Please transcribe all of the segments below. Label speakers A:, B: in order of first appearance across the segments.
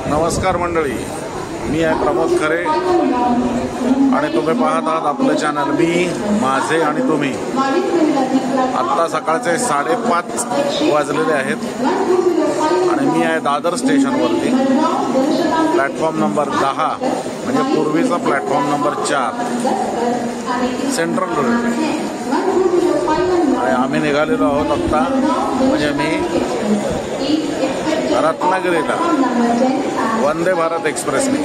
A: नमस्कार मंडळी, मी आहे प्रमोद खरे आणि तुम्ही पाहत आहात आपलं चॅनल मी माझे आणि तुम्ही। आत्ता सकाळचे 5:30 वाजलेले आहेत आणि मी आहे दादर स्टेशनवरती। प्लॅटफॉर्म नंबर 10 म्हणजे पूर्वीचा प्लॅटफॉर्म नंबर 4 सेंट्रल रेल्वे। आणि आम्ही निघालेलो आहोत आत्ता, म्हणजे मी रत्नागिरीला वंदे भारत एक्सप्रेसने।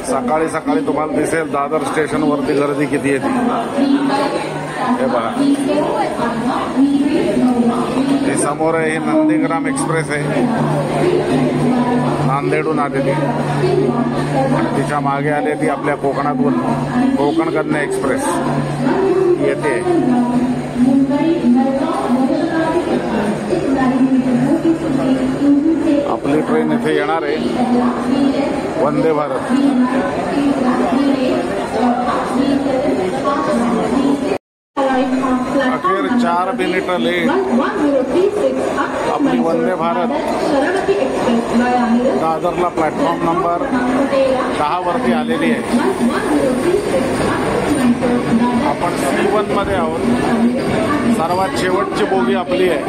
A: सकाळी सकाळी तुम्हाला दिसेल दादर स्टेशन वरती गर्दी किती येते हे बघा। हे समोर आहे, नंदीग्राम एक्सप्रेस आहे, नांदेडून आलेली आणि तिच्या मागे आले ती आपल्या कोकणातून कोकण कन्या एक्सप्रेस येते। आपली ट्रेन इथे येणार आहे वंदे भारत। अखेर 4 मिनिट लेट आपली वंदे भारत दादरला प्लॅटफॉर्म नंबर 10 वरती आलेली आहे। आपण C1 मध्ये आहोत, सर्वात शेवटची बोगी आपली आहे।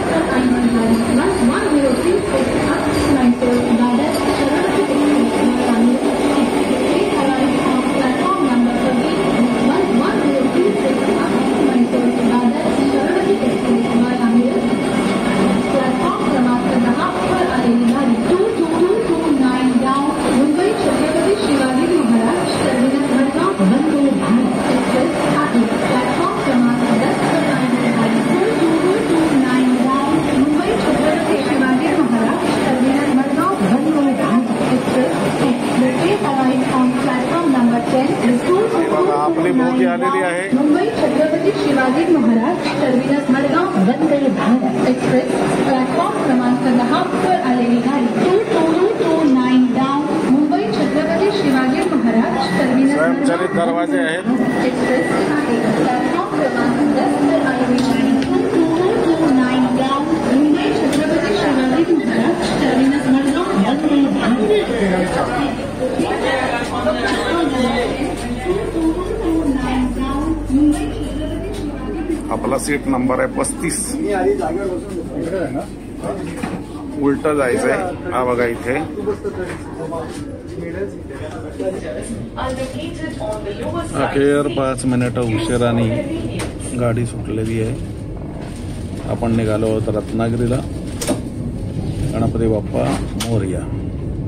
A: आपली बोगी आलेली आहे।
B: Mumbai Chhatrapati Shivaji Maharaj terminus Madgaon Vande Bharat express platform क्रमांक 10 वर आलेली गाडी 2229 डाऊन मुंबई छत्रपती शिवाजी महाराज टर्मिनस
A: स्वयंचलित दरवाजे आहेत।
B: एक्सप्रेस प्लॅटफॉर्म क्रमांक 10 वर आलेली गाडी 2229 डाऊन मुंबई छत्रपती शिवाजी महाराज टर्मिनस मडगाव वंदे भारत।
A: आपला सीट नंबर आहे 35। उलट जायचंय, हा बघा इथे। अखेर 5 मिनिटं उशिराने गाडी सुटलेली आहे। आपण निघालो आहोत रत्नागिरीला। Ganpati Bappa Morya.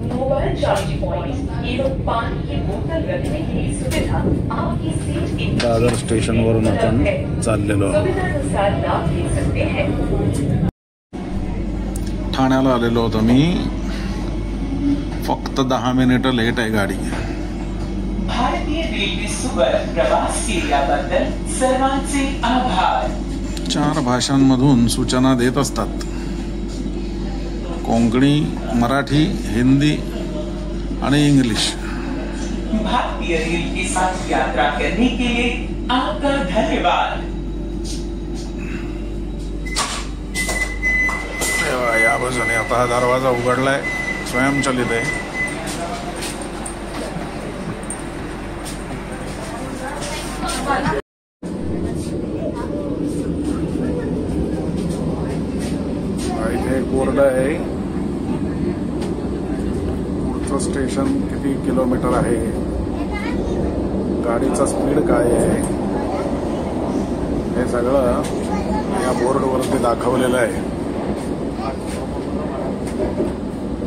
C: Mobile charging point एवं पानी की बोतल रखने की सुविधा आपकी सीट के
A: दादर स्टेशन वरून आपण चाललेलो आहोत।
C: सुविधानुसार लाभ ले सकते हैं।
A: ठाण्याला आलेलो होतो मी, फक्त 10 मिनिटं लेट आहे गाडी।
C: भारतीय रेल्वे सोबत प्रवास केल्याबद्दल सर्वांचे आभार।
A: 4 भाषांमधून सूचना देत असतात, कोंकणी, मराठी, हिंदी आणि इंग्लिश।
C: भारतीय रेल के साथ यात्रा करने के लिए आपका धन्यवाद।
A: या बाजूने आता हा दरवाजा उघडलाय, स्वयंचलित आहे। इथे एक बोर्ड आहे, पुढचं स्टेशन किती किलोमीटर आहे, गाडीचा स्पीड काय आहे, हे सगळं या बोर्डवरती दाखवलेलं आहे।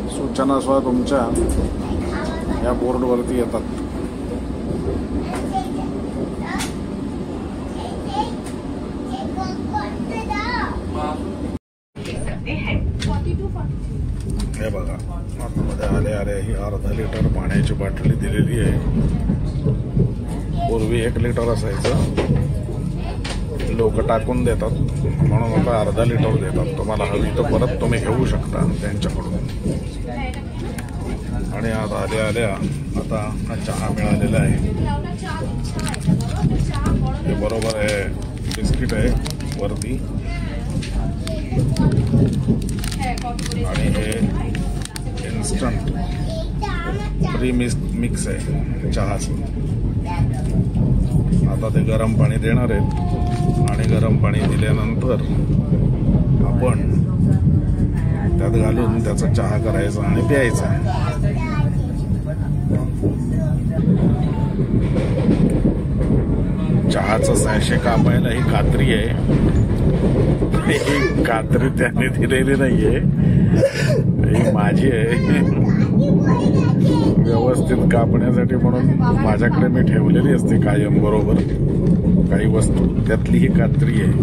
A: सूचना सुद्धा तुमच्या या बोर्डवरती येतात। हे बघा, आतमध्ये आले आले ही अर्धा लिटर पाण्याची बाटली दिलेली आहे। पूर्वी 1 लिटर असायचं, लोक टाकून देतात म्हणून आता अर्धा लिटर देतात। तुम्हाला हवी तर परत तुम्ही घेऊ शकता त्यांच्याकडून। आणि आता आल्या आल्या आता हा चहा मिळालेला आहे। हे बरोबर आहे, बिस्किट आहे वरती आणि हे इन्स्टंट प्री मिक्स आहे चहाचं. आता ते गरम पाणी देणार आहेत आणि गरम पाणी दिल्यानंतर आपण त्यात घालून त्याचा चहा करायचा आणि प्यायचा. चहाचं सॅशे कापायला ही कात्री आहे. ही कात्री त्याने दिलेली नाहीये, ही माझी आहे. व्यवस्थित कापण्यासाठी म्हणून माझ्याकडे मी ठेवलेली असते कायम बरोबर काही वस्तू, त्यातली ही कात्री आहे.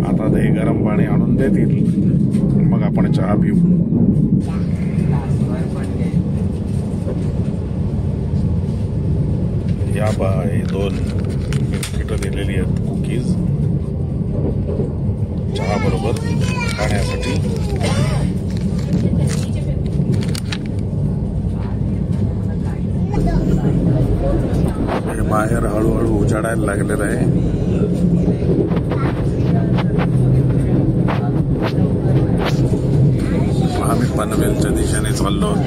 A: आता ते गरम पाणी आणून देतील, मग आपण चहा पिऊ. या बा हे 2 बिस्किटं दिलेली आहेत, कुकीज चहा बरोबर खाण्यासाठी. हे बाहेर हळूहळू उजाडायला लागलेलं आहे. आम्ही पनवेलच्या दिशेने चाललो आहोत.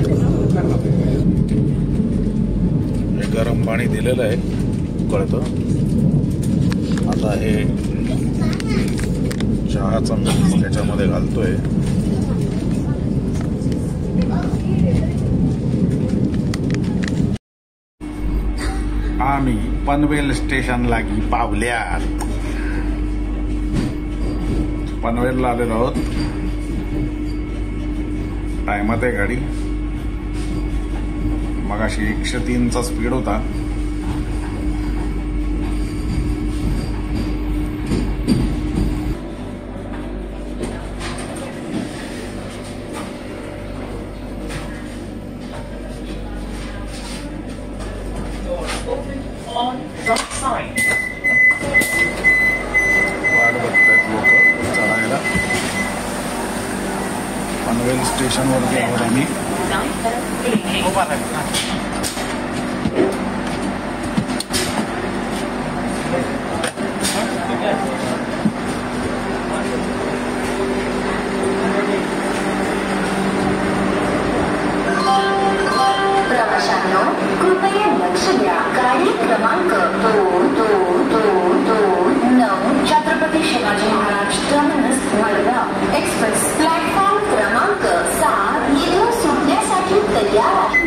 A: हे गरम पाणी दिलेलं आहे कळतं. आता हे चहाचा मिक्स त्याच्यामध्ये घालतोय. आम्ही पनवेल स्टेशन लागी पावल्यात. पनवेलला आलेलो आहोत. टायमात आहे गाडी. मगाशी 103चा स्पीड होता. वाट बघतायत लोक चढायला. पनवेल स्टेशनवरती आहोत आम्ही.
D: प्रवाशांनो कृपया लक्ष द्या. गाडी क्रमांक 2229 Chhatrapati Shivaji Maharaj terminus Madgaon express platform क्रमांक 7 येथून सुटण्यासाठी तयार आहे.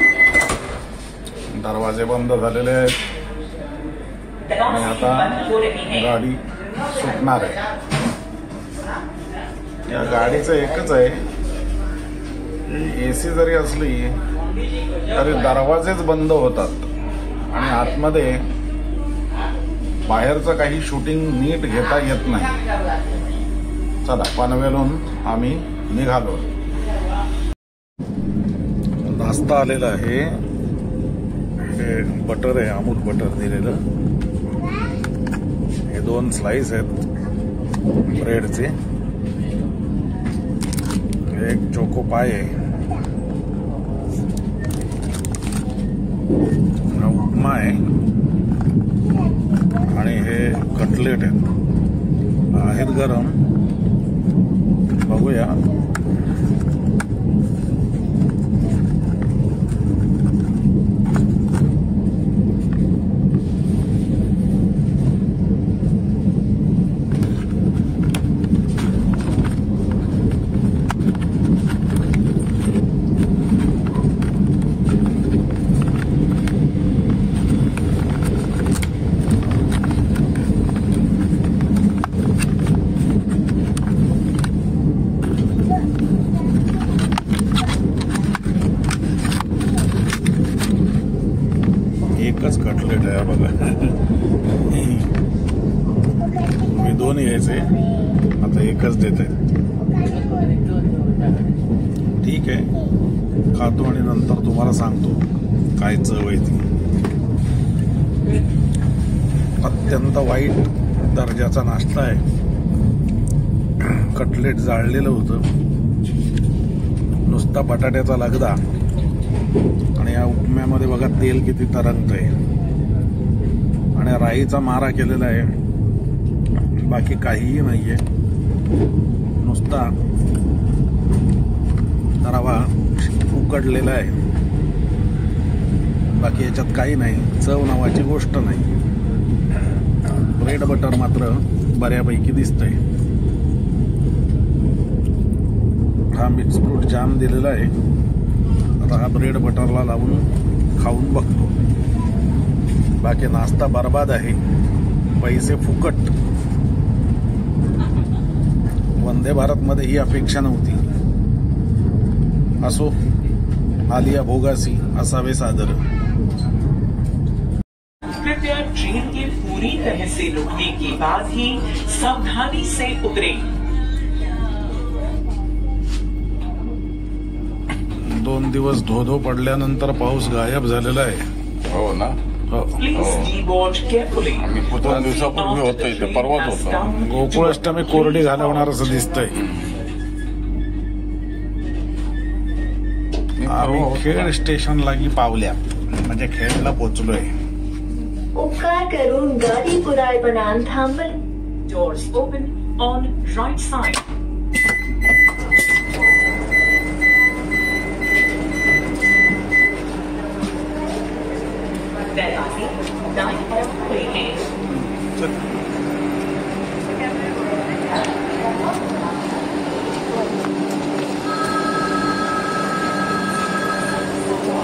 A: दरवाजे बंद झालेले आहेत आणि आता गाडी सुटणार आहे. या गाडीचं एकच आहे, AC जरी असली तरी दरवाजेच बंद होतात आणि आतमध्ये बाहेरचं काही शूटिंग नीट घेता येत नाही. चला पनवेलहून आम्ही निघालो. नाश्ता आलेला आहे. हे बटर आहे, अमूल बटर दिलेलं. हे 2 स्लाइस आहेत ब्रेडचे. एक चोको पाय आहे. उपमा आहे आणि हे कटलेट आहेत गरम. बघूया. एकच कटलेट आहे बघा. मी 2 घ्यायचे, आता एकच देत आहे. ठीक आहे, खातो आणि नंतर तुम्हाला सांगतो काय चव आहे ती. अत्यंत वाईट दर्जाचा नाश्ता आहे. कटलेट जाळलेलं होतं, नुसता बटाट्याचा लगदा आणि या उपम्यामध्ये बघा तेल किती तरंगतंय आणि राईचा मारा केलेला आहे. बाकी काहीही नाहीये, नुसता रवा उकडलेला आहे, बाकी याच्यात काही नाही, चव नावाची गोष्ट नाही. ब्रेड बटर मात्र बऱ्यापैकी दिसतंय. हा मिक्स फ्रूट जाम दिलेला आहे, आता हा ब्रेड बटरला लावून खाऊन बघतो. बाकी नाश्ता बर्बाद आहे, पैसे फुकट. वंदे भारत मध्ये ही अपेक्षा नव्हती. असो, आलिया भोगासी असावे सादर.
C: कृपया ट्रेन के पूरी तरह से रुकने के बाद ही सावधानी से उतरे.
A: 2 दिवस धो पडल्यानंतर पाऊस गायब झालेला आहे.
E: हो ना.
C: Please deboard carefully.
E: आम्ही 2 दिवसापूर्वी होतो इथे, परवाच होतो.
A: गोकुळाष्टमी कोरडी घालवणार असं दिसतंय. आम्ही खेड स्टेशन लागी पावल्या, म्हणजे खेडला पोहोचलोय.
D: उपकार करून गाडी पुराय बनान थांबल.
C: Doors open on right side. दरवाजे दाईं तरफ खुले हैं.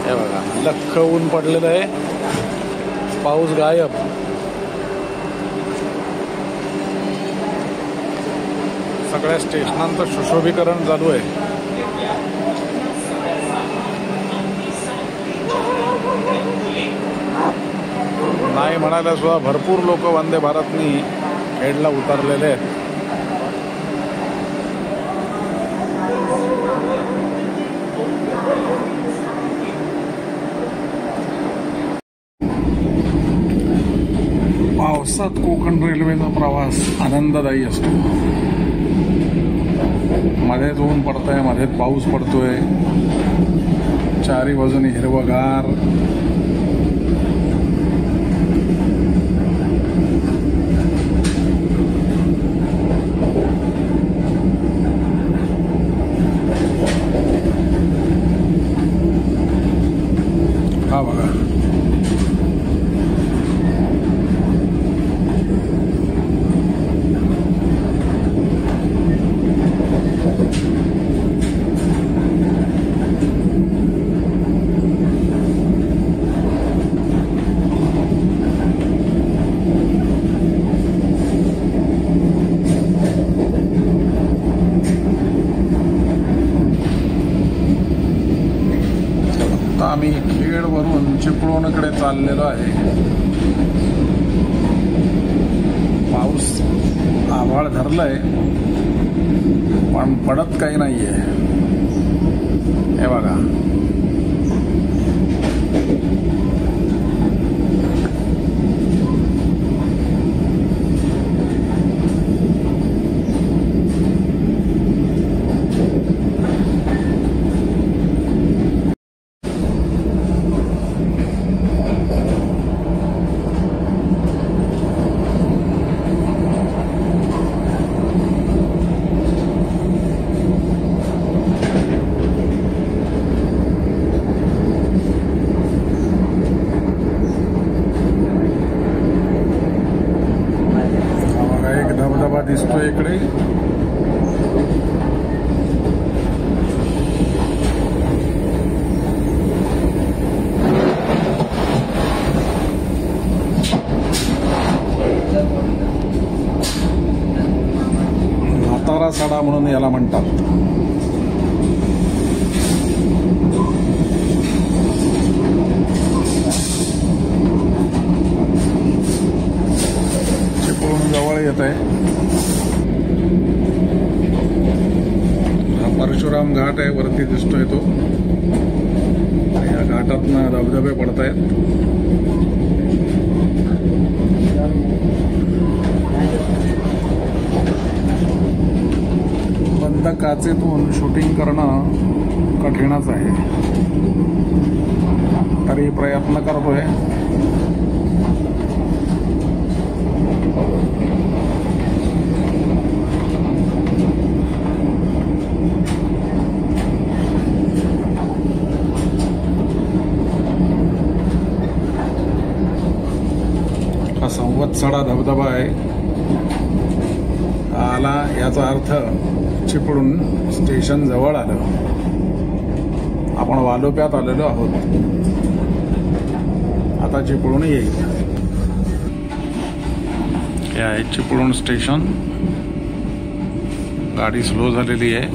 A: हे बघा, लख्ख ऊन पडलेलं आहे, पाऊस गायब. सगळ्या स्टेशनांचं सुशोभीकरण चालू आहे. नाही म्हणायला सुद्धा भरपूर लोक वंदे भारतनी खेडला उतरलेले आहेत. पावसात कोकण रेल्वेचा प्रवास आनंददायी असतो. मध्येच ऊन पडतंय, मध्येच पाऊस पडतोय, चारी बाजूनी हिरवगार. हा बघा, आम्ही खेडवरून चिपळूणकडे चाललेलो आहे. पाऊस आभाळ धरलाय, पण पडत काही नाहीये. हे बघा, दिसतोय इकडे. म्हातारा सडा म्हणून याला म्हणतात. चिपळूण जवळ येत आहे. परशुराम घाट आहे, वरती दिसतोय तो. या घाटातनं धबधबे पडतायत. बंद काचेतून शूटिंग करणं कठीणच आहे, तरी प्रयत्न करतोय. पर्वतसडा धबधबा आहे आला, याचा अर्थ चिपळूण स्टेशन जवळ आलं. आपण वालोप्यात आलेलो आहोत, आता चिपळूण येईल. हे आहे चिपळूण स्टेशन. गाडी स्लो झालेली आहे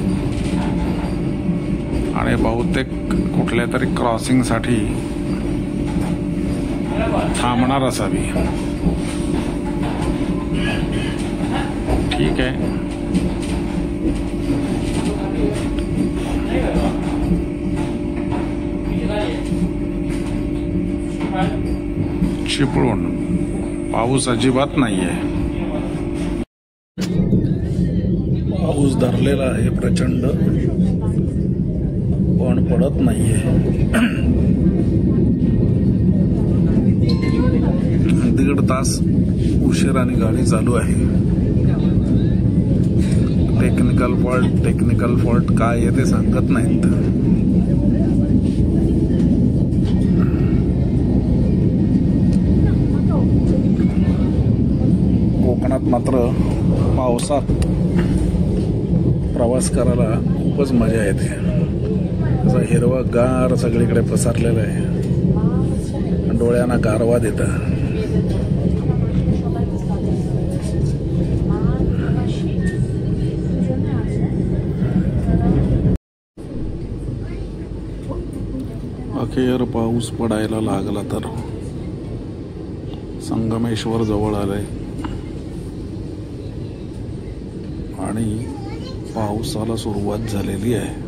A: आणि बहुतेक कुठल्या तरी क्रॉसिंगसाठी थांबणार असावी. ठीक आहे. चिपळूण पाऊस अजिबात नाहीये. पाऊस धरलेला आहे प्रचंड, पण पडत नाहीये. 1.5 तास उशिराने गाडी चालू आहे. टेक्निकल फॉल्ट काय आहे ते सांगत नाहीत. कोकणात मात्र पावसात प्रवास करायला खूपच मजा येते. असं हिरवंगार सगळीकडे पसरलेलं आहे, डोळ्यांना गारवा देतं. अखेर पाऊस पडायला लागला तर संगमेश्वर जवळ आलंय आणि पावसाला सुरुवात झालेली आहे.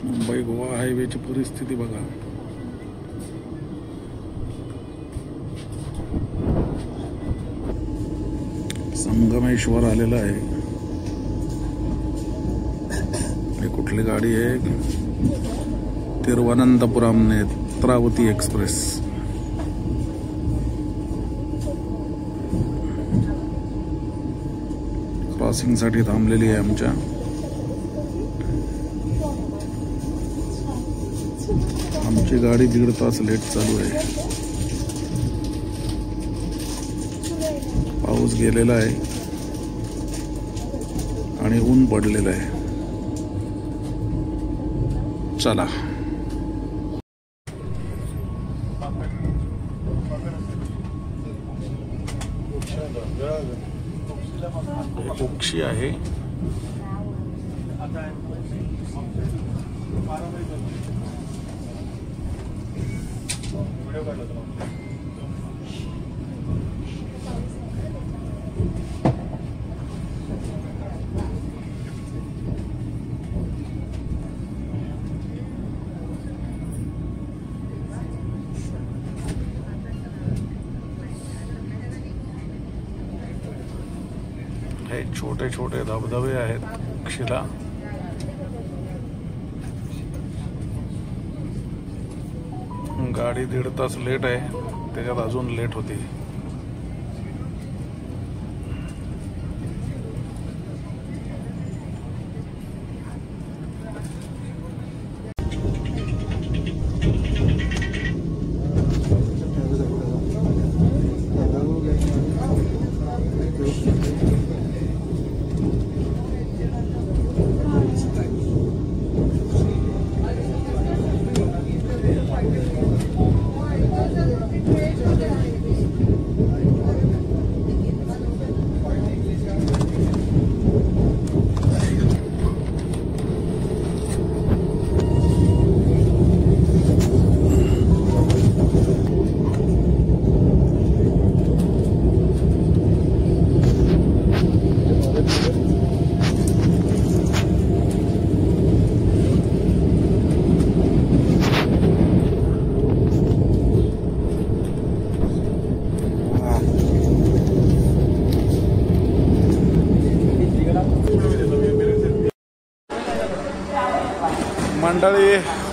A: मुंबई गोवा हायवेची परिस्थिती बघा. संगमेश्वर आलेलं आहे. आणि कुठली गाडी आहे? तिरुवनंतपुरम नेत्रावती एक्सप्रेस. क्रॉसिंग साठी थांबलेली आहे आमच्या. आमची गाडी 1.5 तास लेट चालू आहे. पाऊस गेलेला आहे आणि ऊन पडलेलं आहे. चला. उक्षी आहे. हे छोटे छोटे धबधबे आहेत उक्षीला. गाडी 1.5 तास लेट आहे, त्याच्यात अजून लेट होती.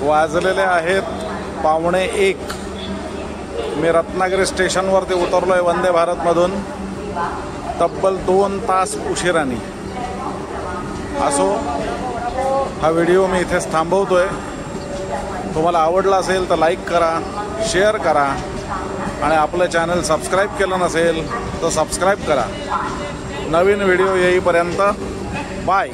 A: वाजलेले आहेत 12:45. मी रत्नागिरी स्टेशनवरती उतरलो आहे वंदे भारतमधून तब्बल 2 तास उशिराने. असो, हा व्हिडिओ मी इथेच थांबवतोय. तुम्हाला आवडला असेल तर लाईक करा, शेअर करा आणि आपलं चॅनल सबस्क्राईब केलं नसेल तर सबस्क्राईब करा. नवीन व्हिडिओ येईपर्यंत बाय.